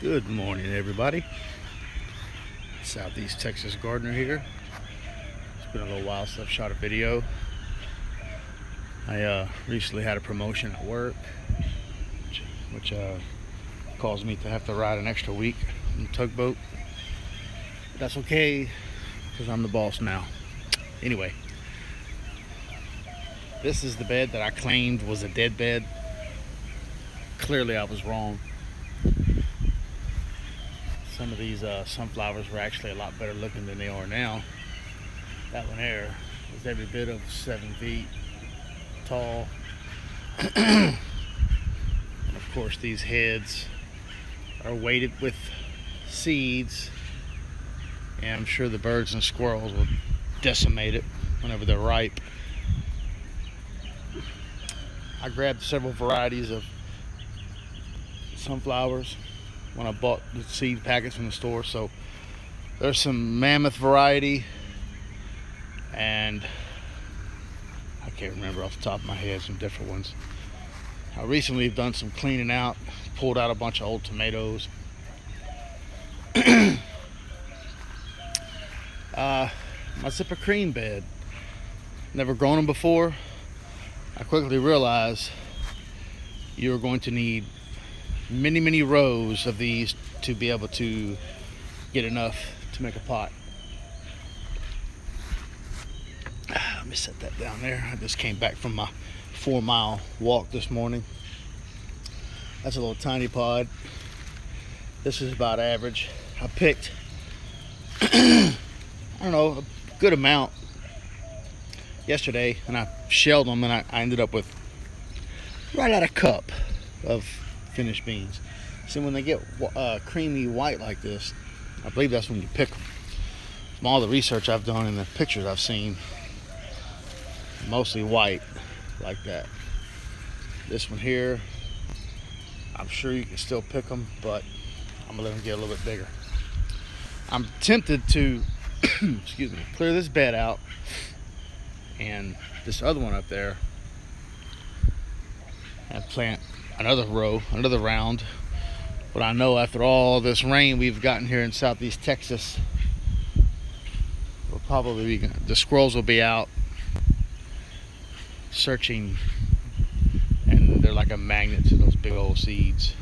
Good morning, everybody. Southeast Texas Gardener here. It's been a little while since I've shot a video. I recently had a promotion at work, which caused me to have to ride an extra week on the tugboat. But that's okay, because I'm the boss now. Anyway, this is the bed that I claimed was a dead bed. Clearly, I was wrong. Some of these sunflowers were actually a lot better looking than they are now. That one there is every bit of 7 feet tall. And of course, these heads are weighted with seeds, and I'm sure the birds and squirrels will decimate it whenever they're ripe. I grabbed several varieties of sunflowers when I bought the seed packets from the store. So there's some mammoth variety, and I can't remember off the top of my head some different ones. I recently have done some cleaning out, pulled out a bunch of old tomatoes. My Zipper Cream bed, never grown them before. I quickly realized you're going to need many rows of these to be able to get enough to make a pot. Let me set that down there. I just came back from my 4-mile walk this morning. That's a little tiny pod. This is about average. I picked I don't know, a good amount yesterday, and I shelled them, and I ended up with right at a cup of finished beans. See, when they get creamy white like this, I believe that's when you pick them. From all the research I've done and the pictures I've seen, mostly white like that. This one here, I'm sure you can still pick them, but I'm gonna let them get a little bit bigger. I'm tempted to excuse me, clear this bed out and this other one up there and plant another row, another round. But I know after all this rain we've gotten here in Southeast Texas, we'll probably be, the squirrels will be out searching, and they're like a magnet to those big old seeds.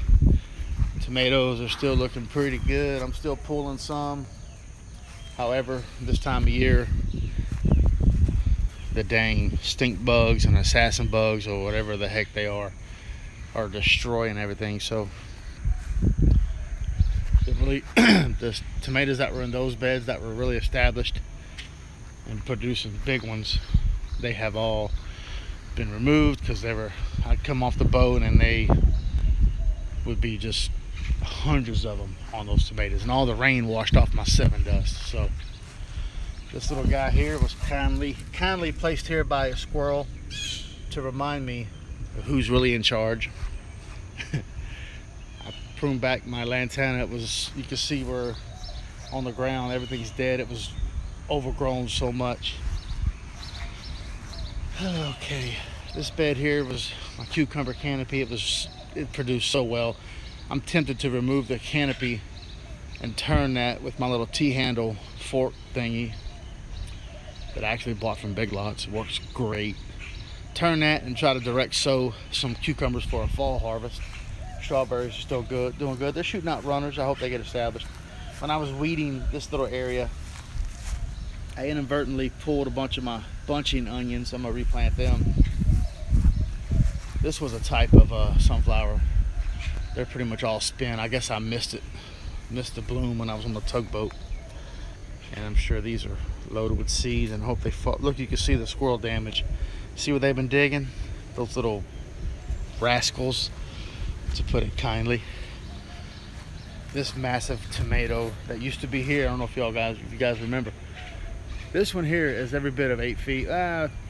Tomatoes are still looking pretty good. I'm still pulling some. However, this time of year, the dang stink bugs and assassin bugs, or whatever the heck they are destroying everything. So really the tomatoes that were in those beds that were really established and producing big ones, they have all been removed, because I'd come off the boat and they would be just hundreds of them on those tomatoes, and all the rain washed off my 7 dust. So this little guy here was kindly placed here by a squirrel to remind me of who's really in charge. I pruned back my lantana. You can see where on the ground everything's dead. It was overgrown so much. Okay, this bed here was my cucumber canopy. It produced so well. I'm tempted to remove the canopy and turn that with my little T-handle fork thingy that I actually bought from Big Lots. It works great. Turn that and try to direct sow some cucumbers for a fall harvest. Strawberries are still good, doing good. They're shooting out runners. I hope they get established. When I was weeding this little area, I inadvertently pulled a bunch of my bunching onions. I'm gonna replant them. This was a type of sunflower. They're pretty much all spin. I guess I missed the bloom when I was on the tugboat. And I'm sure these are loaded with seeds, and hope they fall. Look, you can see the squirrel damage. See what they've been digging? Those little rascals, to put it kindly. This massive tomato that used to be here, I don't know if you guys remember. This one here is every bit of 8 feet,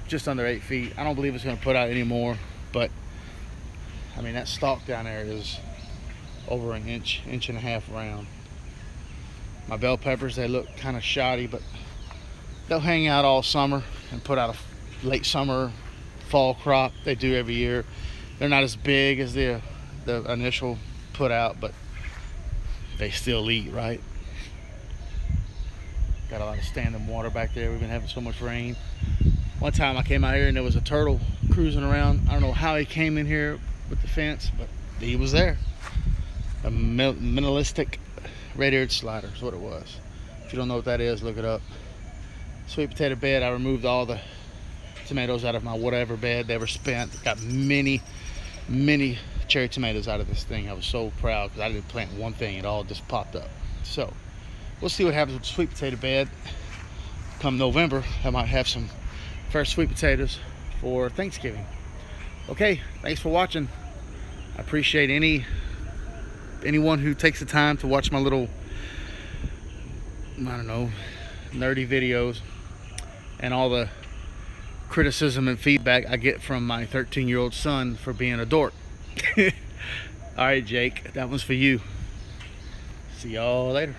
just under 8 feet. I don't believe it's gonna put out any more, but I mean, that stalk down there is over an inch and a half around. My bell peppers, they look kind of shoddy, but they'll hang out all summer and put out a late summer fall crop. They do every year. They're not as big as the initial put out, but they still eat, right? Got a lot of standing water back there. We've been having so much rain. One time I came out here and there was a turtle cruising around. I don't know how he came in here with the fence, but he was there. A mineralistic red-eared slider is what it was. If you don't know what that is, look it up. Sweet potato bed. I removed all the tomatoes out of my whatever bed they were spent. Got many cherry tomatoes out of this thing. I was so proud because I didn't plant one thing. It all just popped up. So we'll see what happens with the sweet potato bed. Come November, I might have some fresh sweet potatoes for Thanksgiving. Okay, thanks for watching. I appreciate anyone who takes the time to watch my little, I don't know, nerdy videos and all the criticism and feedback I get from my 13-year-old son for being a dork. All right, Jake, that one's for you. See y'all later.